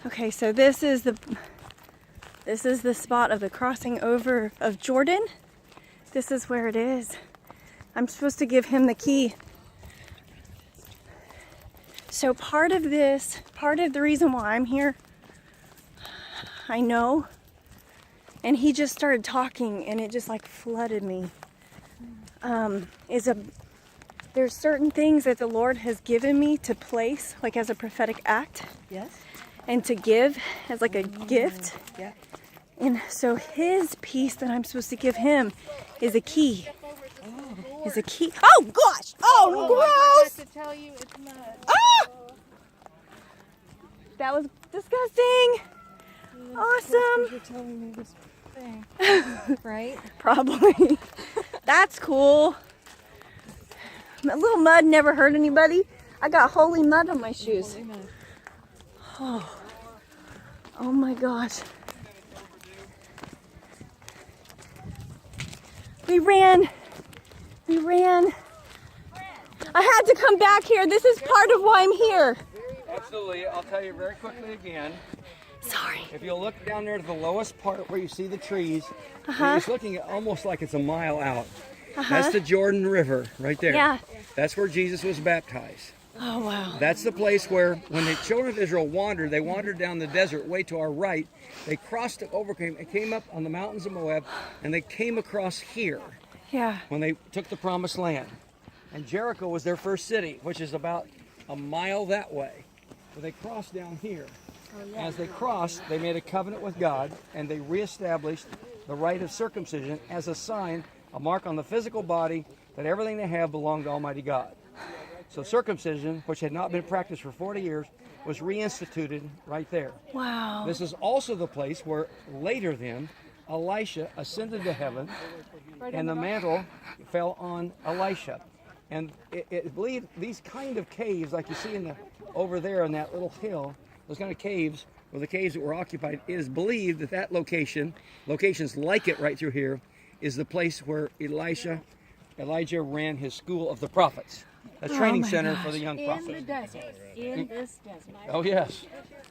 Okay, so this is the spot of the crossing over of Jordan. This is where it is. I'm supposed to give him the key. So part of the reason why I'm here, I know, and he just started talking and it just like flooded me, there's certain things that the Lord has given me to place, like as a prophetic act. Yes. And to give as like a gift. Yeah. And so his piece that I'm supposed to give him is a key. Oh. Is a key. Oh gosh! Oh, gross! I have to tell you, it's mud. Ah! That was disgusting. Awesome. You're telling me this thing, right? Probably. That's cool. A little mud never hurt anybody. I got holy mud on my shoes. Oh, oh my gosh. We ran. I had to come back here. This is part of why I'm here. Absolutely. I'll tell you very quickly again. Sorry. If you look down there to the lowest part where you see the trees, it's looking almost like it's a mile out. That's the Jordan River right there. Yeah. That's where Jesus was baptized. Oh, wow. That's the place where, when the children of Israel wandered, they wandered down the desert way to our right. They crossed, came up on the mountains of Moab, and they came across here. Yeah. When they took the promised land. And Jericho was their first city, which is about a mile that way. So they crossed down here. As they crossed, they made a covenant with God, and they reestablished the rite of circumcision as a sign, a mark on the physical body, that everything they have belonged to Almighty God. So circumcision, which had not been practiced for 40 years, was reinstituted right there. Wow. This is also the place where later then, Elisha ascended to heaven, and the mantle fell on Elisha. And it believed these kind of caves, like you see over there on that little hill, those kind of caves, or the caves that were occupied, it is believed that that locations like it right through here, is the place where Elijah ran his school of the prophets, a training center for the young prophets. In the desert. In this desert. Oh yes.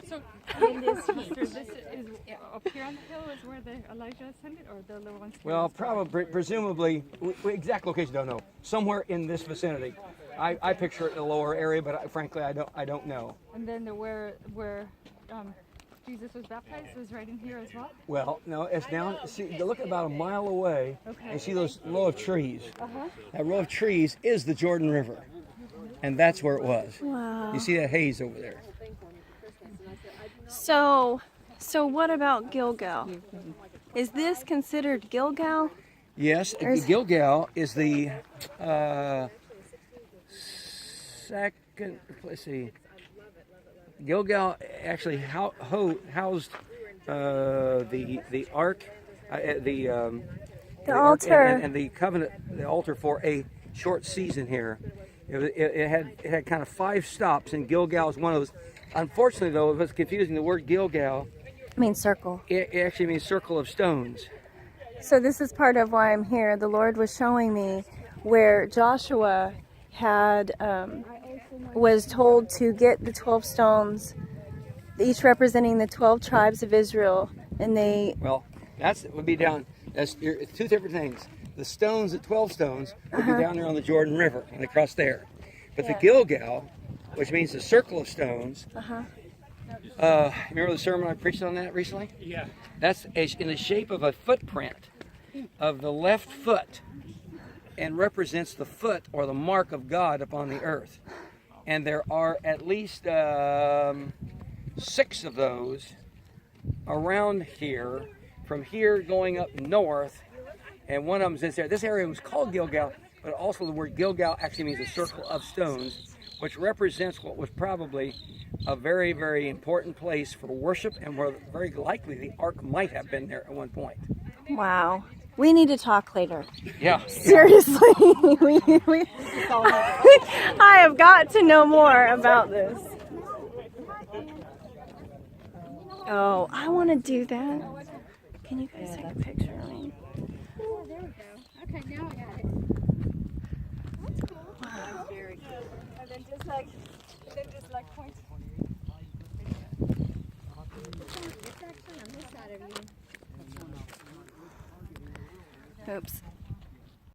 So, in this heat. This is up here on the hill is where the Elijah ascended, or the little ones? Well, probably, presumably, exact location don't know. Somewhere in this vicinity. I picture it in a lower area, but frankly, I don't know. And then where Jesus was baptized was right in here as well? Well, no, it's down. See, you look about a mile away, and see those row of trees. That row of trees is the Jordan River, and that's where it was. Wow. You see that haze over there. So what about Gilgal? Is this considered Gilgal? Yes, Gilgal is the second. Let's see. Gilgal actually housed the ark, the altar, and the covenant, the altar for a short season here. It had kind of 5 stops, and Gilgal is one of those. Unfortunately, though, if it's confusing, the word Gilgal, I mean circle. It actually means circle of stones. So this is part of why I'm here. The Lord was showing me where Joshua had was told to get the 12 stones, each representing the 12 tribes of Israel, and they. Well, would be down. That's 2 different things. The stones, the 12 stones, would be down there on the Jordan River and across there. But the Gilgal, which means the circle of stones. Remember the sermon I preached on that recently? Yeah. That's in the shape of a footprint of the left foot, and represents the foot or the mark of God upon the earth. And there are at least 6 of those around here, from here going up north, and one of them is there. This area was called Gilgal, but also the word Gilgal actually means a circle of stones, which represents what was probably a very, very important place for worship, and where very likely the ark might have been there at one point. Wow. We need to talk later. Yeah. Seriously. I have got to know more about this. Oh, I want to do that. Can you guys take a picture of me? Oh, there we go. Okay, now I got it. That's cool. Wow. Very good. And then just like point. Oops.